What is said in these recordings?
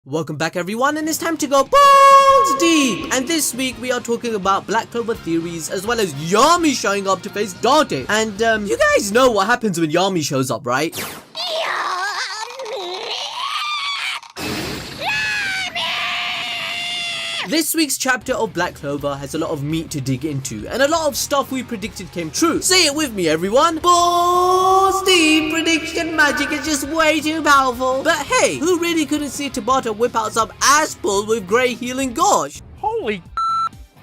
Welcome back everyone, and it's time to go balls deep. And this week we are talking about Black Clover theories as well as Yami showing up to face Dante. And you guys know what happens when Yami shows up, right? This week's chapter of Black Clover has a lot of meat to dig into, and a lot of stuff we predicted came true. Say it with me everyone. Balls deep. Prediction magic is just way too powerful. But hey, who really couldn't see Tabata whip out some ass pull with Grey healing Gosh? Holy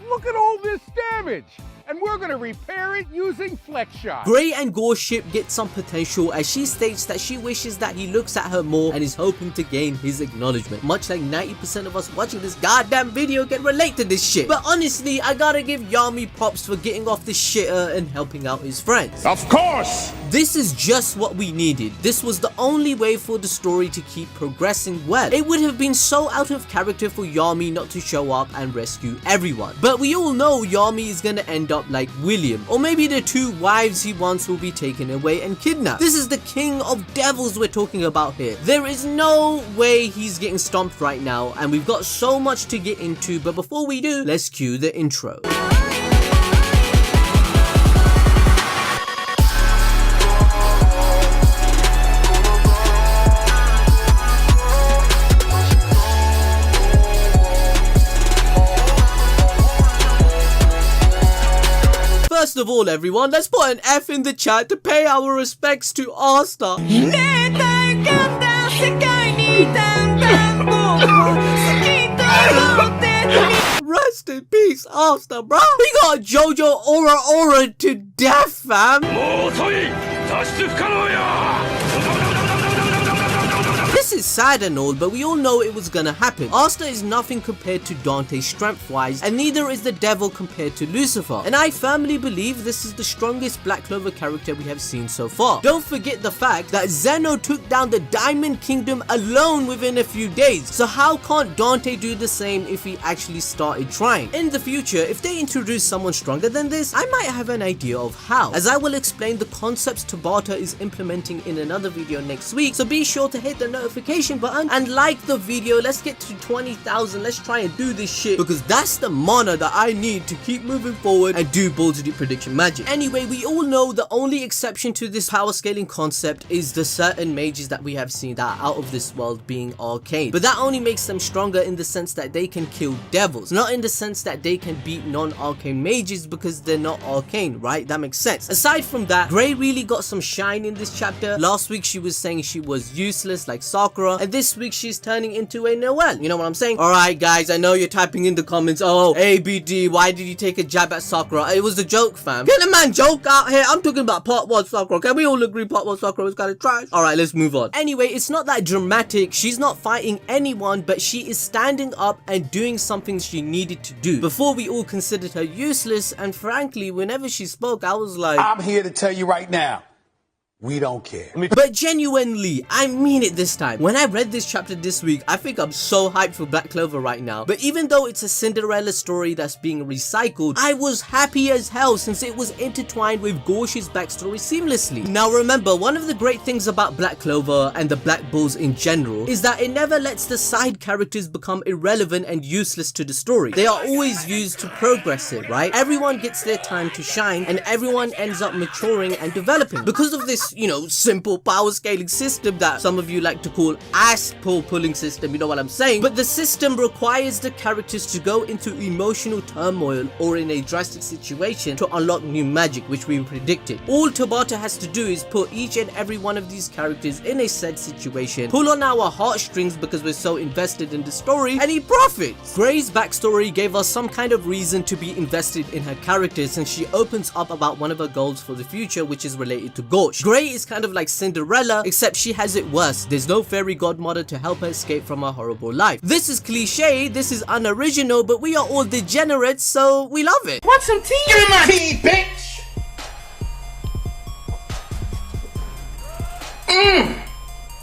look at all this damage! And we're gonna repair it using Flex Shot. Grey and Gore's ship gets some potential as she states that she wishes that he looks at her more and is hoping to gain his acknowledgement. Much like 90% of us watching this goddamn video can relate to this shit. But honestly, I gotta give Yami props for getting off the shitter and helping out his friends. Of course! This is just what we needed. This was the only way for the story to keep progressing well. It would have been so out of character for Yami not to show up and rescue everyone. But we all know Yami is gonna end up like William, or maybe the two wives he wants will be taken away and kidnapped. This is the king of devils we're talking about here. There is no way he's getting stomped right now, and we've got so much to get into, but before we do, let's cue the intro. First of all everyone, let's put an F in the chat to pay our respects to Asta. Rest in peace, Asta, bro. We got JoJo Aura to death, fam. This is sad and all, but we all know it was gonna happen. Asta is nothing compared to Dante strength-wise, and neither is the devil compared to Lucifer. And I firmly believe this is the strongest Black Clover character we have seen so far. Don't forget the fact that Zeno took down the Diamond Kingdom alone within a few days. So how can't Dante do the same if he actually started trying? In the future, if they introduce someone stronger than this, I might have an idea of how, as I will explain the concepts Tabata is implementing in another video next week. So be sure to hit the notification button and like the video. Let's get to 20,000. Let's try and do this shit, because that's the mana that I need to keep moving forward and do balls deep prediction magic. Anyway, we all know the only exception to this power scaling concept is the certain mages that we have seen that are out of this world being arcane, but that only makes them stronger in the sense that they can kill devils, not in the sense that they can beat non-arcane mages because they're not arcane, right? That makes sense. Aside from that, Grey really got some shine in this chapter. Last week she was saying she was useless like Sakura, and this week she's turning into a Noelle. You know what I'm saying? Alright guys, I know you're typing in the comments, oh ABD, why did you take a jab at Sakura? It was a joke, fam. Get a man joke out here. I'm talking about part 1 Sakura. Can we all agree part 1 Sakura was kind of trash? Alright, let's move on. Anyway, it's not that dramatic. She's not fighting anyone, but she is standing up and doing something she needed to do. Before, we all considered her useless, and frankly, whenever she spoke, I was like, I'm here to tell you right now, we don't care. But genuinely, I mean it this time. When I read this chapter this week, I think I'm so hyped for Black Clover right now. But even though it's a Cinderella story that's being recycled, I was happy as hell since it was intertwined with Gosh's backstory seamlessly. Now remember, one of the great things about Black Clover and the Black Bulls in general is that it never lets the side characters become irrelevant and useless to the story. They are always used to progress it, right? Everyone gets their time to shine and everyone ends up maturing and developing. Because of this, you know, simple power scaling system that some of you like to call ass pull pulling system, you know what I'm saying? But the system requires the characters to go into emotional turmoil or in a drastic situation to unlock new magic, which we predicted. All Tabata has to do is put each and every one of these characters in a said situation, pull on our heartstrings because we're so invested in the story, and he profits. Grey's backstory gave us some kind of reason to be invested in her character since she opens up about one of her goals for the future, which is related to Gosh. Grey is kind of like Cinderella, except she has it worse. There's no fairy godmother to help her escape from her horrible life. This is cliche, this is unoriginal, but we are all degenerates, so we love it. Want some tea? Give me my tea, bitch!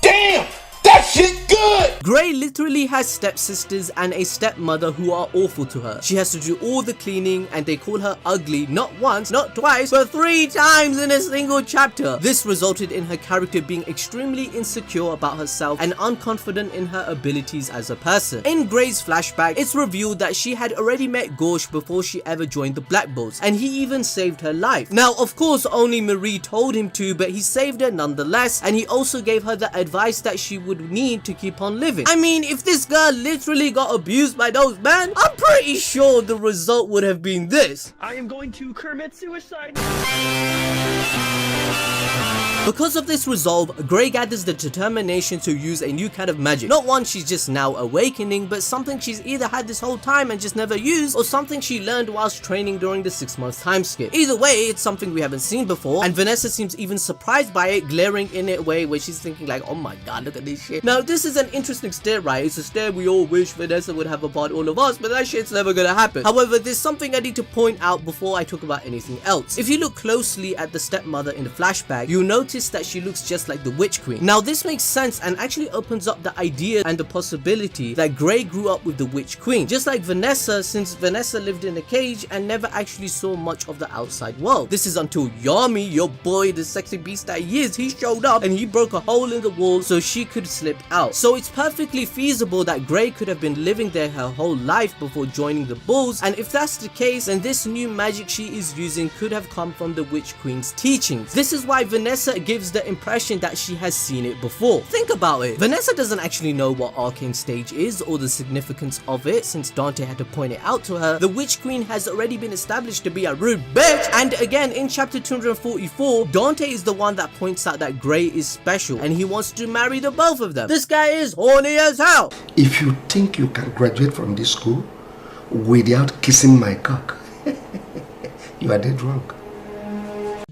Damn! That shit good! Gray literally has stepsisters and a stepmother who are awful to her. She has to do all the cleaning and they call her ugly not once, not twice, but 3 times in a single chapter. This resulted in her character being extremely insecure about herself and unconfident in her abilities as a person. In Gray's flashback, it's revealed that she had already met Gorsh before she ever joined the Black Bulls, and he even saved her life. Now, of course, only Marie told him to, but he saved her nonetheless, and he also gave her the advice that she would need to keep on living. I mean, if this girl literally got abused by those men, I'm pretty sure the result would have been this. I am going to commit suicide. Because of this resolve, Gray gathers the determination to use a new kind of magic. Not one she's just now awakening, but something she's either had this whole time and just never used, or something she learned whilst training during the 6-month time skip. Either way, it's something we haven't seen before, and Vanessa seems even surprised by it, glaring in a way where she's thinking like, oh my god, look at this shit. Now, this is an interesting stare, right? It's a stare we all wish Vanessa would have about all of us, but that shit's never gonna happen. However, there's something I need to point out before I talk about anything else. If you look closely at the stepmother in the flashback, you'll notice that she looks just like the Witch Queen. Now, this makes sense and actually opens up the idea and the possibility that Gray grew up with the Witch Queen, just like Vanessa, since Vanessa lived in a cage and never actually saw much of the outside world. This is until Yami, your boy, the sexy beast that he is, he showed up and he broke a hole in the wall so she could slip out. So it's perfectly feasible that Gray could have been living there her whole life before joining the Bulls, and if that's the case, then this new magic she is using could have come from the Witch Queen's teachings. This is why Vanessa gives the impression that she has seen it before. Think about it. Vanessa doesn't actually know what Arcane Stage is or the significance of it, since Dante had to point it out to her. The Witch Queen has already been established to be a rude bitch, and again in chapter 244, Dante is the one that points out that Gray is special and he wants to marry the both of them. This guy is horny as hell. If you think you can graduate from this school without kissing my cock, you are dead wrong.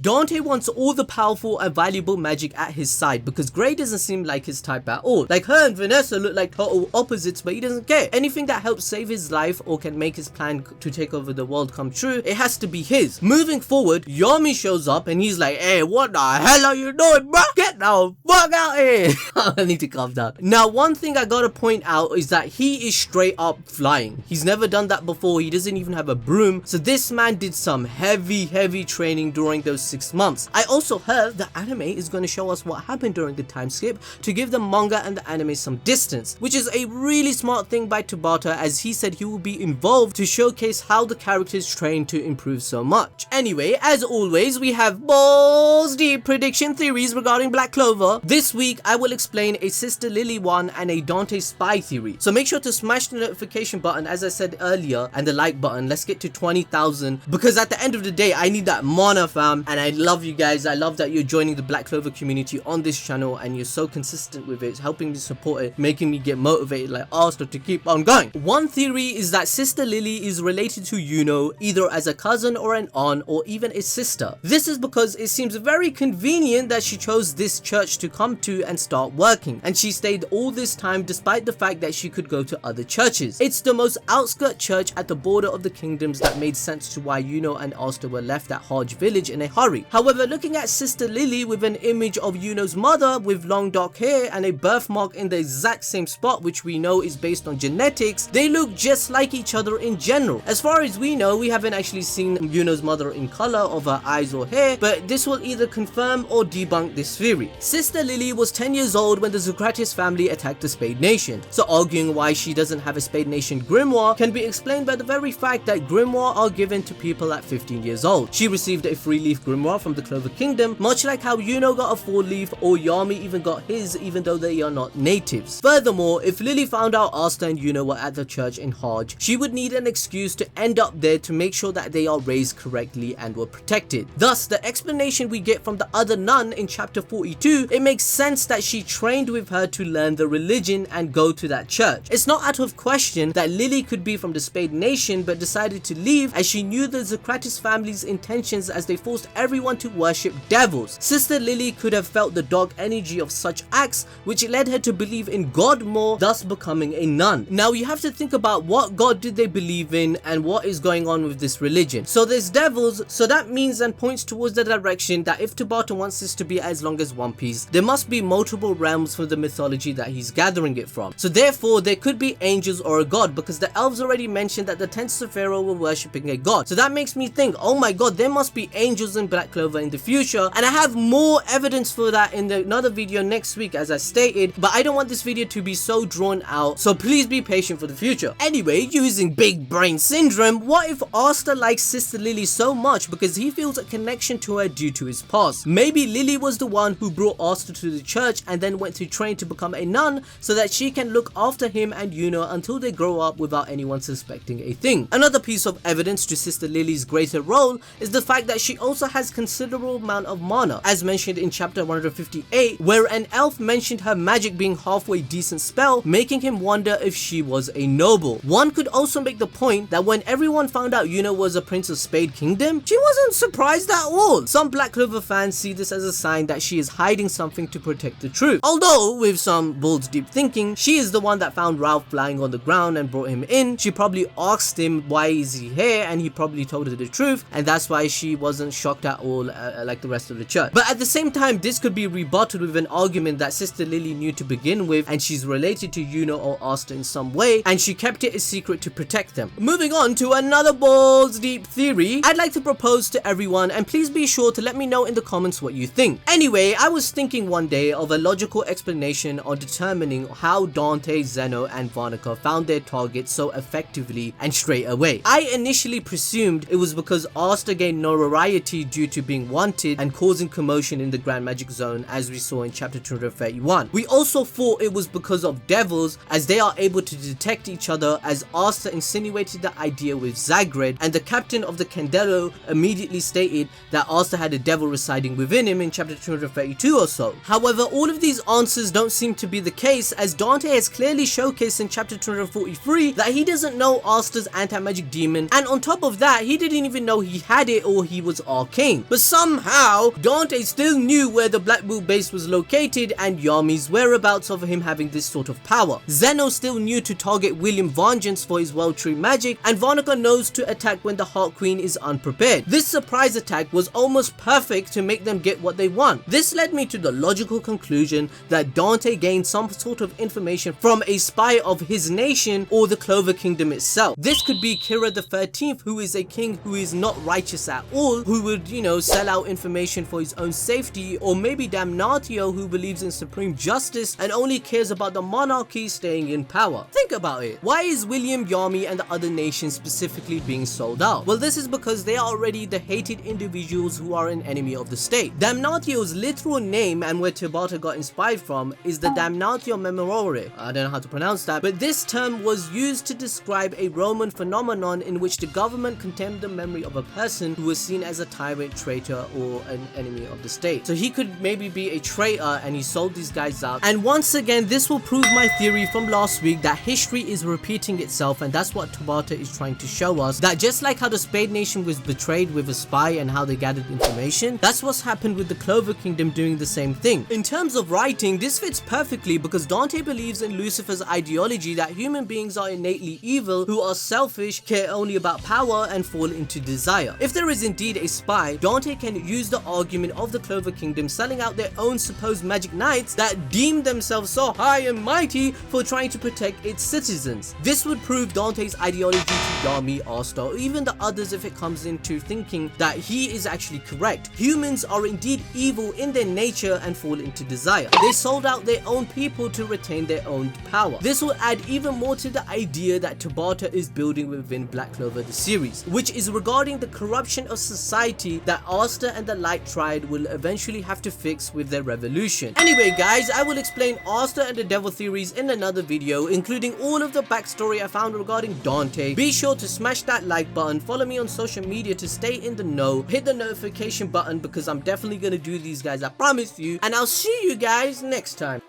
Dante wants all the powerful and valuable magic at his side because Gray doesn't seem like his type at all. Like, her and Vanessa look like total opposites, but he doesn't care. Anything that helps save his life or can make his plan to take over the world come true, it has to be his. Moving forward, Yami shows up and he's like, hey, what the hell are you doing, bro? Get the fuck out here. I need to calm down. Now, one thing I gotta point out is that he is straight up flying. He's never done that before. He doesn't even have a broom. So this man did some heavy training during those 6 months. I also heard the anime is going to show us what happened during the time skip to give the manga and the anime some distance, which is a really smart thing by Tabata, as he said he will be involved to showcase how the characters trained to improve so much. Anyway, as always, we have balls deep prediction theories regarding Black Clover. This week, I will explain a Sister Lily one and a Dante spy theory. So make sure to smash the notification button, as I said earlier, and the like button. Let's get to 20,000, because at the end of the day, I need that mana, fam, and I love you guys. I love that you're joining the Black Clover community on this channel and you're so consistent with it. It's helping me support it, making me get motivated like Asta to keep on going. One theory is that Sister Lily is related to Yuno, either as a cousin or an aunt or even a sister. This is because it seems very convenient that she chose this church to come to and start working, and she stayed all this time despite the fact that she could go to other churches. It's the most outskirt church at the border of the kingdoms that made sense to why Yuno and Asta were left at Hage village in a hurry. However, looking at Sister Lily with an image of Yuno's mother with long dark hair and a birthmark in the exact same spot, which we know is based on genetics, they look just like each other in general. As far as we know, we haven't actually seen Yuno's mother in color of her eyes or hair, but this will either confirm or debunk this theory. Sister Lily was 10 years old when the Zucrates family attacked the Spade Nation, so arguing why she doesn't have a Spade Nation grimoire can be explained by the very fact that grimoire are given to people at 15 years old. She received a 3-leaf grimoire from the Clover Kingdom, much like how Yuno got a 4-leaf or Yami even got his, even though they are not natives. Furthermore, if Lily found out Asta and Yuno were at the church in Hage, she would need an excuse to end up there to make sure that they are raised correctly and were protected. Thus, the explanation we get from the other nun in chapter 42, it makes sense that she trained with her to learn the religion and go to that church. It's not out of question that Lily could be from the Spade Nation but decided to leave as she knew the Zucrates family's intentions, as they forced everyone to worship devils. Sister Lily could have felt the dark energy of such acts, which led her to believe in God more, thus becoming a nun. Now you have to think about what God did they believe in and what is going on with this religion. So there's devils, so that means and points towards the direction that if Tabata wants this to be as long as One Piece, there must be multiple realms for the mythology that he's gathering it from. So therefore there could be angels or a god, because the elves already mentioned that the 10th of Pharaoh were worshipping a god. So that makes me think, oh my god, there must be angels in Black Clover in the future, and I have more evidence for that in another video next week as I stated, but I don't want this video to be so drawn out, so please be patient for the future. Anyway, using big brain syndrome, what if Asta likes Sister Lily so much because he feels a connection to her due to his past? Maybe Lily was the one who brought Asta to the church and then went to train to become a nun so that she can look after him and Yuno until they grow up without anyone suspecting a thing. Another piece of evidence to Sister Lily's greater role is the fact that she also has considerable amount of mana, as mentioned in chapter 158, where an elf mentioned her magic being halfway decent spell, making him wonder if she was a noble. One could also make the point that when everyone found out Yuno was a prince of Spade Kingdom, she wasn't surprised at all. Some Black Clover fans see this as a sign that she is hiding something to protect the truth. Although, with some bold deep thinking, she is the one that found Ralph lying on the ground and brought him in. She probably asked him why is he here, and he probably told her the truth, and that's why she wasn't shocked at all like the rest of the church. But at the same time, this could be rebutted with an argument that Sister Lily knew to begin with, and she's related to Yuno or Asta in some way, and she kept it a secret to protect them. Moving on to another balls deep theory, I'd like to propose to everyone, and please be sure to let me know in the comments what you think. Anyway, I was thinking one day of a logical explanation on determining how Dante, Zeno, and Varnica found their target so effectively and straight away. I initially presumed it was because Asta gained notoriety due to being wanted and causing commotion in the Grand Magic Zone, as we saw in chapter 231. We also thought it was because of devils, as they are able to detect each other, as Asta insinuated the idea with Zagred, and the captain of the Candelo immediately stated that Asta had a devil residing within him in chapter 232 or so. However, all of these answers don't seem to be the case, as Dante has clearly showcased in chapter 243 that he doesn't know Asta's anti-magic demon, and on top of that, he didn't even know he had it or he was arcane. But somehow, Dante still knew where the Black Bull base was located and Yami's whereabouts of him having this sort of power. Zeno still knew to target William Vengeance for his World Tree magic, and Varnica knows to attack when the Heart Queen is unprepared. This surprise attack was almost perfect to make them get what they want. This led me to the logical conclusion that Dante gained some sort of information from a spy of his nation or the Clover Kingdom itself. This could be Kira the 13th, who is a king who is not righteous at all, who would, sell out information for his own safety, or maybe Damnatio, who believes in supreme justice and only cares about the monarchy staying in power. Think about it. Why is William, Yami, and the other nations specifically being sold out? Well, this is because they are already the hated individuals who are an enemy of the state. Damnatio's literal name, and where Tabata got inspired from, is the Damnatio Memorare. I don't know how to pronounce that, but this term was used to describe a Roman phenomenon in which the government condemned the memory of a person who was seen as a tyrant, traitor, or an enemy of the state. So he could maybe be a traitor, and he sold these guys out. And once again, this will prove my theory from last week that history is repeating itself, and that's what Tabata is trying to show us, that just like how the Spade Nation was betrayed with a spy and how they gathered information, that's what's happened with the Clover Kingdom doing the same thing. In terms of writing, this fits perfectly because Dante believes in Lucifer's ideology that human beings are innately evil, who are selfish, care only about power, and fall into desire. If there is indeed a spy, Dante can use the argument of the Clover Kingdom selling out their own supposed magic knights that deem themselves so high and mighty for trying to protect its citizens. This would prove Dante's ideology to Yami, Asta, or even the others if it comes into thinking that he is actually correct. Humans are indeed evil in their nature and fall into desire. They sold out their own people to retain their own power. This will add even more to the idea that Tabata is building within Black Clover the series, which is regarding the corruption of society that Asta and the Light Triad will eventually have to fix with their revolution. Anyway guys, I will explain Asta and the devil theories in another video, including all of the backstory I found regarding Dante. Be sure to smash that like button, follow me on social media to stay in the know, hit the notification button because I'm definitely gonna do these guys, I promise you, and I'll see you guys next time.